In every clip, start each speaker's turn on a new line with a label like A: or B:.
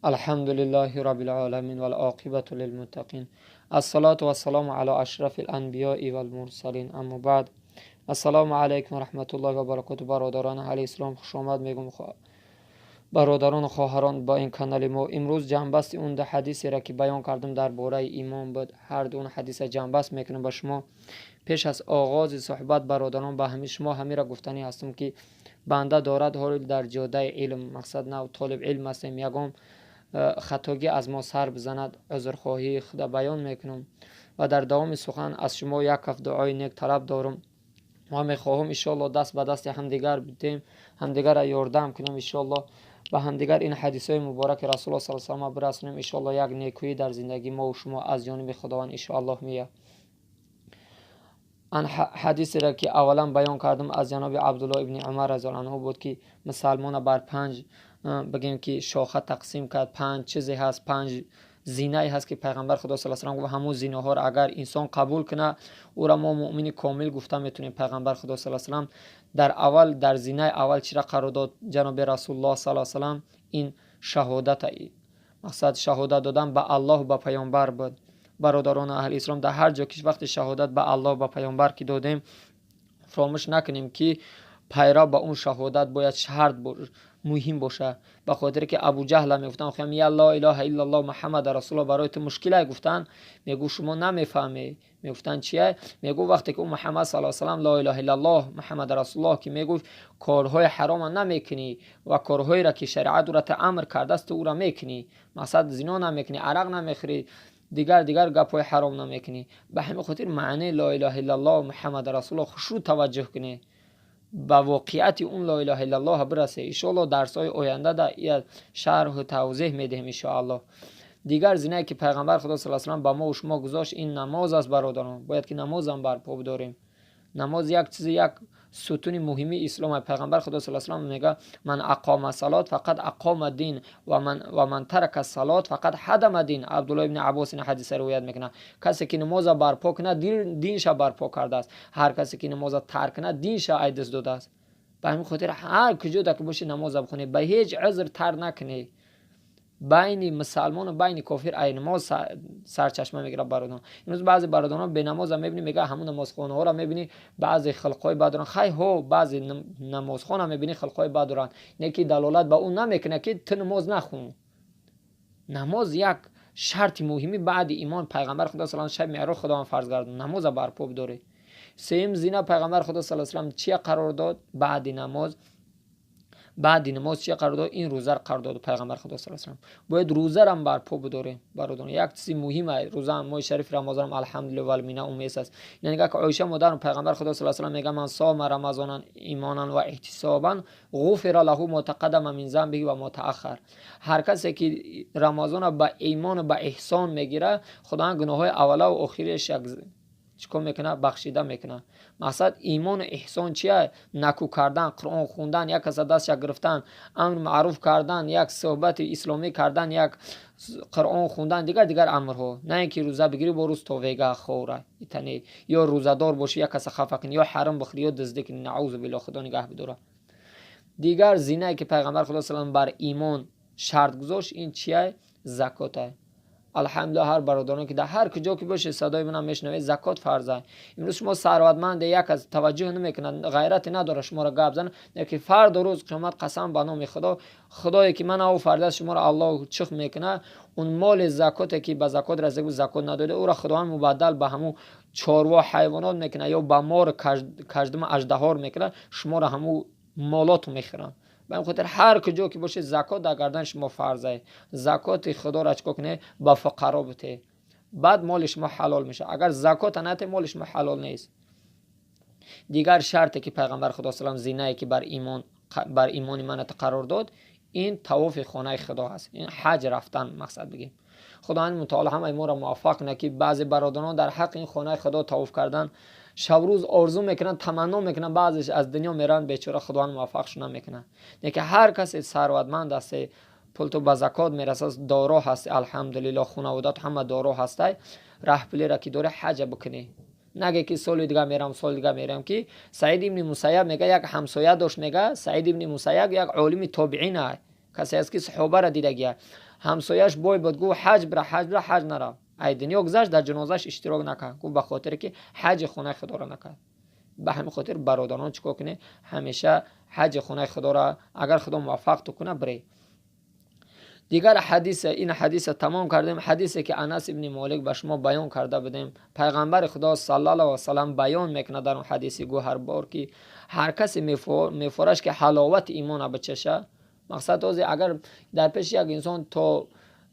A: الحمد لله رب العالمين والعاقبة للمتقين الصلاة والسلام على أشرف الأنبياء والمرسلين اما بعد. السلام علیکم و رحمت الله و برکاته. برادران اهل اسلام خوش آمد میگم. برادران و خواهران با این کانال ما امروز جنبست اون ده حدیثی را که بیان کردم درباره ایمان بود، هر دو حدیث جنبست میکنم با شما. پیش از آغاز صحبت برادران به همه شما همه را گفتنی هستم که بنده دارد حال در جاده علم، مقصد نه طالب علم هستم، یگام خطاگی از ما سر بزند عذرخواهی خدا بیان میکنم و در دوام سخن از شما یک کف دعای نیک طلب دارم و میخواهم ان شاء الله دست به دست همدیگر بدیم، همدیگر را یاردم کنیم ان شاء الله، به همدیگر این حدیث های مبارک رسول الله صلی الله علیه و آله برسونیم ان شاء الله. یک نیکویی در زندگی ما و شما از جانب خداوند ان شاء الله میاد. آن حدیثی را که اولا بیان کردم از جناب عبدالله ابن عمر رضی الله عنه بود که مسلمان بر پنج بگیم که شاخه تقسیم کرد، پنج چیزی هست، پنج زینه‌ای هست که پیغمبر خدا صلی الله علیه و آله همون زینه‌ها را اگر انسان قبول کنه او را ما مؤمن کامل گفته میتونیم. پیغمبر خدا صلی الله علیه و آله در اول در زینه اول چی را قرار داد جناب رسول الله صلی الله علیه و آله؟ این شهادت، مقصد شهادت دادن به الله و به پیامبر بود. برادران اهل اسلام در هر جا که وقت شهادت به الله و به پیامبر که دادیم فراموش نکنیم که پیرو به اون شهادت باید شرط مهم باشه. به خاطر که ابو جهل میگفتن خیام یا لا اله الا الله محمد رسول الله برای تو مشکل گفتن، میگو شما نمیفهمی. میگفتن چیه؟ میگو وقتی که اون محمد صلی الله علیه و لا اله الا الله محمد رسول الله که میگو کارهای حرام نمیکنی و کارهایی را که شریعت را امر کرده است او را میکنی، مثلا زنا نمیکنی، عرق نمیخوری، دیگر گپای حرام نمیکنی. به همین خاطر معنی لا اله الا الله محمد رسول الله خوش رو توجه کنی، با واقعیت اون لا اله الا الله برسه. ان شاء الله درس‌های آینده در شرح و توضیح میدیم ان شاء الله. دیگر زینه‌ای که پیغمبر خدا صلی الله علیه و آله با ما و شما گذاشت این نماز است برادران. باید که نماز هم برپا بداریم. نماز یک چیز، یک ستون مهمی اسلام. پیغمبر خدا صلی الله علیه و آله میگه من اقام الصلاه فقط اقام الدین و من ترک الصلاه فقط هدم الدین. عبدالله ابن عباس این حدیث روایت میکنه کسی که نماز برپا کنه دینش برپا کرده است، هر کسی که نماز ترک کنه دینش از دست داده است. به همین خاطر هر کجا که باشی نماز بخونی، به هیچ عذر تر نکنی. بین مسلمان و بین کافر ای نماز سرچشمه میگیره برادران. امروز بعضی برادران به نماز هم میبینی میگه همون نمازخانه ها را میبینی بعضی خلقای بد دارن. خیر ها بعضی نمازخانه میبینی خلقای بد دارن، یکی دلالت به اون نمیکنه که تو نماز نخون. نماز یک شرط مهمی بعد ایمان. پیغمبر خدا صلی الله علیه و آله شب معراج خداوند فرض گردون نماز برپا بداره. سیم زینه پیغمبر خدا صلی الله علیه و آله چی قرار داد؟ بعد نماز چی قرار داد؟ این روزه قرار داد پیغمبر خدا صلی الله علیه و آله. باید روزه را برپا بداریم برادران. یک چیز مهمه روزه ماه شریف رمضان الحمدلله و المنه امیس است. یعنی که عایشه مادر پیغمبر خدا صلی الله علیه و آله میگه من صام رمضان ایمانا و احتسابا غفر له ما تقدم من ذنبه و ما تاخر. هر کسی که رمضان با ایمان و با احسان میگیره خداوند گناههای اوله و آخرش چیکار میکنه؟ بخشیده میکنه. مقصد ایمان و احسان چیه؟ نکو کردن، قرآن خوندن، یک کس دستش گرفتن، امر معروف کردن، یک صحبت اسلامی کردن، یک قرآن خوندن، دیگر امرها. نه اینکه روزه بگیری با روز تویگه خوره ایتنی، یا روزه دار باشی یک کس خفه کنی، یا حرام بخوری یا دزدی کنی، نعوذ بالله خدا نگه بداره. دیگر زینه که پیغمبر خدا صلی الله علیه و آله بر ایمان شرط گذاشت این چیه؟ زکات. الحمدلله هر برادران که در هر کجا که باشه صدای منم میشنوه زکات فرضه. امروز شما ثروتمند یک از توجه نمیکنه، غیرت نداره شما را گپ زنه، که فرد روز قیامت قسم به نام خدایی که من او فرد شما را الله چخ میکنه، اون مال زکات که به زکات رسیده زکات نداده او را خداوند مبدل به همون چاروا حیوانات میکنه یا به مار کژدم اژدها میکنه، شما را همون مالات میخرن. به این خاطر هر کجا که باشه زکات در گردن شما فرضه. زکات خدا را چیکار کنه؟ با فقرا بده، بعد مال شما حلال میشه. اگر زکات نده مال شما حلال نیست. دیگر شرطی که پیغمبر خدا صلی الله علیه و آله زینه‌ای که بر ایمان من قرار داد این طواف خانه خدا هست، این حج رفتن مقصد بگیم. خداوند متعال همه ما را موفق کنه که بعضی برادران در حق این خانه خدا طواف کردن شب روز آرزو میکنن، تمنا میکنن، بعضیش از دنیا میرن بیچاره خداوند موفقشون نمیکنه. نه که هر کسی ثروتمند است، پول تو به زکات میرسه، دارا هست الحمدلله، خانواده‌ات همه دارا هسته، راه پلی را که داره حج بکنی. نگه که سال دیگه میرم که سعید ابن مسیب میگه یک همسایه داشت، میگه سعید ابن مسیب یک عالم تابعین است، کسی است که صحابه را دیده گیه. همسایش بای بود گفت حج بره حج نره. ای دنیا گذشت در جنازش اشتراک نکرد. گفت به خاطر که حج خونه خدا را نکرد. به همین خاطر برادران چیکار کنه؟ همیشه حج خونه خدا را اگر خدا موفق تو کنه بره. دیگر حدیث، این حدیث تمام کردیم. حدیثی که انس ابن مالک به شما بیان کرده بودیم، پیغمبر خدا صلی الله علیه و سلم بیان میکنه در اون حدیثی گو هر بار که هر کسی میفرش که حلاوت ایمان بچشه. مقصد از اگر در پیش یک انسان تا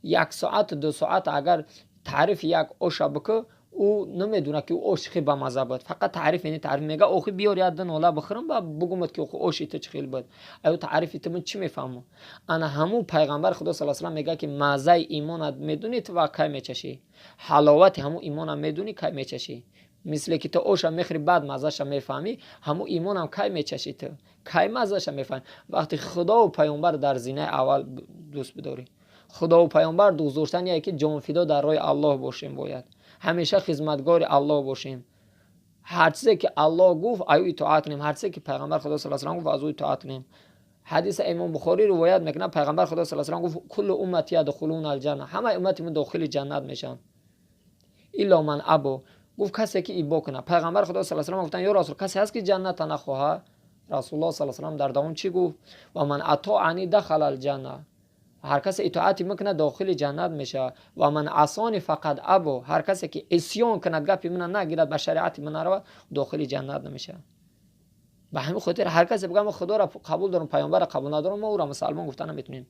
A: 1 ساعت 2 ساعت اگر تعریف یک آش بکه، او نمیدونه که او آش خیلی با مزه بود. فقط تعریف اینه، تعریف میگه اوخی بیار یاد نولا بخورم و بگم که اوخی آش تو چه خیلی بود. ایو تعریف تو من چی میفهمم؟ انا همون پیغمبر خدا صلی الله علیه و میگه که مزه ایمان میدونی تو واقعا میچشی، حلاوت همون ایمان میدونی کی میچشی. مثل که تو آش میخوری بعد مزهش میفهمی، همون ایمان هم کی میچشی، تو کی مزهش میفهمی. وقتی خدا و پیامبر در زینه اول دوست بداری. خدا و پیامبر دوست داشتن یعنی که جان فدا در راه الله باشیم. باید همیشه خدمتگار الله باشیم. هر چیزی که الله گفت او اطاعت کنیم، هر چیزی که پیغمبر خدا صلی الله علیه و آله گفت از او اطاعت کنیم. حدیث امام بخاری روایت میکنه پیغمبر خدا صلی الله علیه و آله گفت کل امتی یدخلون الجنه، همه امتی من داخل جنت میشن الا من ابا. گفت کسی که ابا کنه. پیغمبر خدا صلی الله علیه و آله گفتن یا رسول کسی هست که جنت نخواهد؟ رسول الله صلی الله علیه و آله در دوام چی گفت؟ و من اطاعنی دخل الجنه، هر کس اطاعت میکنه داخل جنت میشه. و من عصانی فقط ابا، هر کسی که عصیان کند گپی من نگیرد به شریعت من نرود داخل جنت نمیشه. به همین خاطر هر کسی بگه خدا را قبول دارم پیامبر را قبول ندارم ما او را مسلمان گفتن نمیتونیم.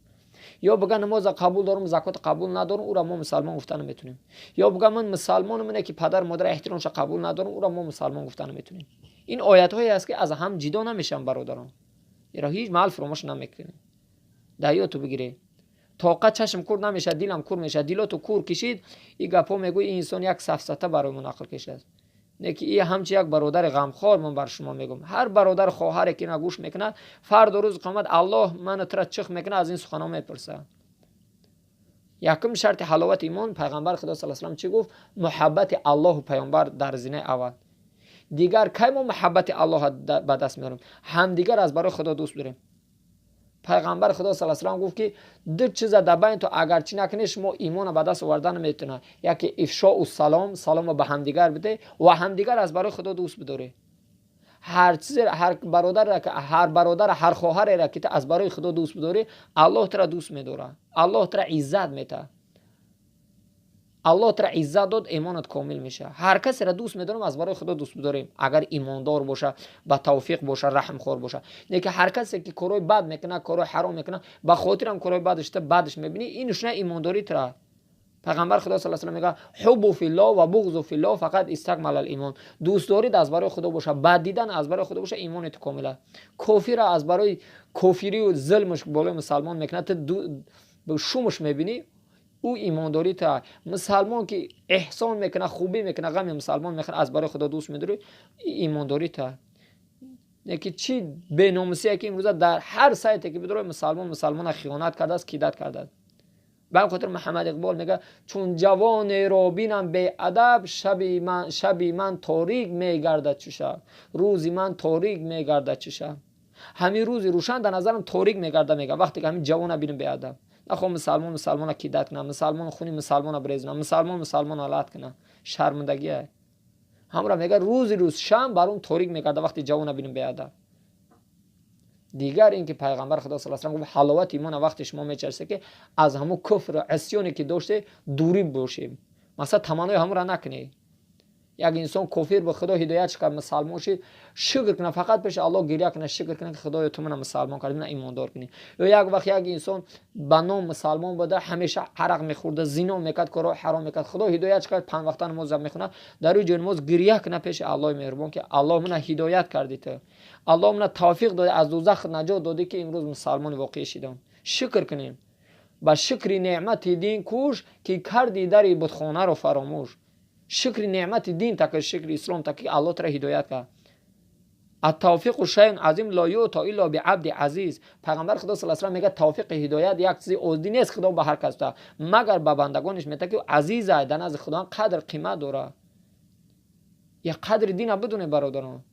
A: یا بگه نماز قبول دارم زکات قبول ندارم او را ما مسلمان گفتن نمیتونیم. یا بگه من مسلمانم اینه که پدر مادر احترامش قبول ندارم او را ما مسلمان گفتن نمیتونیم. این آیات هایی است که از هم جدا نمیشن برادران. اینا هیچ محل فراموش نمیکنیم. دایاتو بگیره طاقت چشم کور نمیشه، دیلم کور میشه. دیلاتو کور کشید. این گپا میگوی این انسان یک سفسطه برای من عقل کشید. نه که این همچی یک برادر غمخوار من بر شما میگم. هر برادر خواهر که نگوش میکنه فردا روز قیامت الله من ترا چخ میکنه از این سخنا میپرسه. یکم شرط حلاوت ایمان پیغمبر خدا صلی الله علیه و آله چی گفت؟ محبت الله و پیامبر در زینه اول. دیگر کی ما محبت الله به دست میاریم؟ هم دیگر از برای خدا دوست داریم. پیغمبر خدا صلی الله علیه و آله گفت که دو چیز در بین تو اگر چی نکنیش ما ایمان به دست آوردن نمیتونه. یکی افشاء السلام، سلام به همدیگر بده و همدیگر از برای خدا دوست بداره. هر چیز هر برادر هر خواهر را که تو از برای خدا دوست بداری الله تو را دوست میداره. الله تو را عزت میده. الله تو را عزت داد ایمانت کامل میشه. هر کسی را دوست میدارم از برای خدا دوست بداریم اگر ایماندار باشه، با توفیق باشه، رحم خور باشه. نه که هر کسی که کارهای بد میکنه، کارهای حرام میکنه، به خاطر هم کارهای بدش میبینی، اینش نه ایمانداری تره. پیغمبر خدا صلی الله علیه و آله میگه حب فی الله و بغض فی الله فقط استکمل الایمان. دوست دارید از برای خدا باشه، بد دیدن از برای خدا باشه، ایمانت کامله. کافر از برای کافری و ظلمش بالای مسلمان میکنه، تو شومش میبینی، او ایمانداری تا. مسلمان که احسان میکنه، خوبی میکنه، غم مسلمان میکنه، از برای خدا دوست میداره، ایمانداری تا. نه که چی بیناموسی که امروز در هر سایتی که بداره مسلمان خیانت کرده است، کیدت کرده است. به خاطر محمد اقبال میگه چون جوان را بینم بی ادب، شبی من تاریک میگردد چو شب، روزی من تاریک میگردد چو شب. همین روزی روشن در نظرم تاریک میگرده. میگه وقتی که همین جوان بینم بی ادب، نخو مسلمان کیدت کنه، مسلمان خونی مسلمان بریزنه، مسلمان حالت کنه، شرمندگیه. همرا میگه روز شام برون تاریک میگرده وقتی جوان بینم بی ادب. دیگر اینکه پیغمبر خدا صلی الله علیه و آله حلاوت ایمان وقتی شما میچرسه که از همون کفر و عصیانی که داشته دوری باشیم. مثلا تمنای همون را نکنی. یک انسان کافر به خدا هدایت کرد، مسلمان شد، شکر کنه، فقط پیش الله گریه کنه، شکر کنه که خدای تو منو مسلمان کرد، من ایماندار کنی. یا یک وقت یک انسان به نام مسلمان بوده، همیشه عرق میخورده، زنا میکرد، کارهای حرام میکرد، خدا هدایت کرد، 5 وقت نماز میخونه، در روی نماز گریه کنه پیش الله مهربان که الله منو هدایت کردی، تو الله منو توفیق داده، از دوزخ نجات داده که امروز مسلمان واقعی شدم. شکر کنیم. با شکر نعمت دین کوش که کردی در بتخانه رو فراموش. شکر نعمت دین تک، شکر اسلام تک، الله ترا هدایت کرد. التوفیق شیء عظیم لا یؤتی الا بعبد عزیز. پیغمبر خدا صلی الله علیه و آله میگه توفیق هدایت یک چیز عادی نیست، خدا به هر کس ده، مگر به بندگانش میده که عزیزه، در نزد خدا قدر قیمت داره. یا قدر دین بدونه برادران.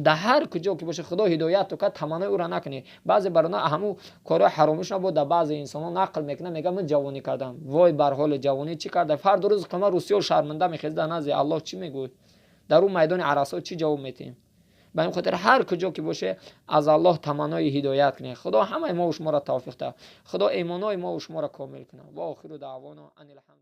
A: در هر کجا که باشه خدا هدایت تو کرد تمنای او را نکنی. بعضی برنا همو کارهای حرامش نبود در بعضی انسان‌ها نقل میکنه، میگه من جوانی کردم، وای بر حال جوانی چی کرده، فرد روز قیامت روسیا شرمنده میخیزه نزد الله. چی میگوید در اون میدان عرصات چی جواب میتیم؟ به این خاطر هر کجا که باشه از الله تمنای هدایت کنه. خدا همه ما و شما را توفیق ده، خدا ایمانای ما و شما را کامل کنه. و آخر دعوانا ان الحمد